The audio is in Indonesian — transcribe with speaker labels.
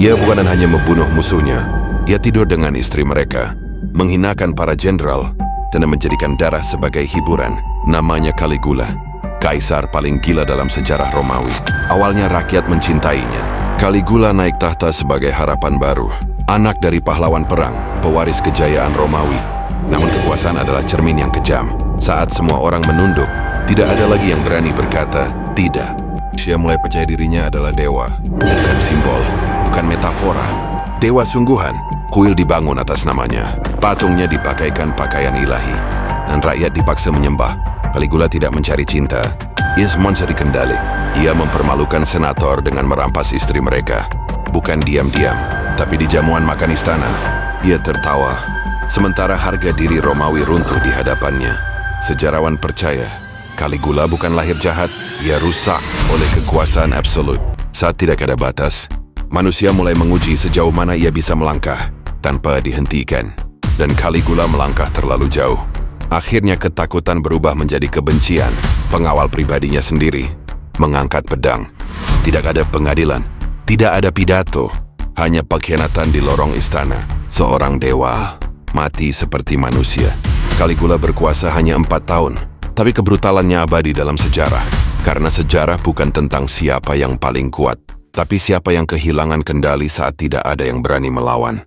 Speaker 1: Ia bukan hanya membunuh musuhnya, ia tidur dengan istri mereka, menghinakan para jenderal, dan menjadikan darah sebagai hiburan. Namanya Caligula, kaisar paling gila dalam sejarah Romawi. Awalnya rakyat mencintainya. Caligula naik tahta sebagai harapan baru, anak dari pahlawan perang, pewaris kejayaan Romawi. Namun kekuasaan adalah cermin yang kejam. Saat semua orang menunduk, tidak ada lagi yang berani berkata tidak. Dia mulai percaya dirinya adalah dewa, bukan simbol, bukan metafora. Dewa sungguhan. Kuil dibangun atas namanya. Patungnya dipakaikan pakaian ilahi, dan rakyat dipaksa menyembah. Caligula tidak mencari cinta, ia mencari kendali. Ia mempermalukan senator dengan merampas istri mereka. Bukan diam-diam, tapi di jamuan makan istana, ia tertawa. Sementara harga diri Romawi runtuh di hadapannya. Sejarawan percaya, Caligula bukan lahir jahat, ia rusak oleh kekuasaan absolut. Saat tidak ada batas, manusia mulai menguji sejauh mana ia bisa melangkah tanpa dihentikan. Dan Caligula melangkah terlalu jauh. Akhirnya ketakutan berubah menjadi kebencian. Pengawal pribadinya sendiri mengangkat pedang. Tidak ada pengadilan, tidak ada pidato, hanya pengkhianatan di lorong istana. Seorang dewa mati seperti manusia. Caligula berkuasa hanya 4 tahun, tapi kebrutalannya abadi dalam sejarah. Karena sejarah bukan tentang siapa yang paling kuat, tapi siapa yang kehilangan kendali saat tidak ada yang berani melawan.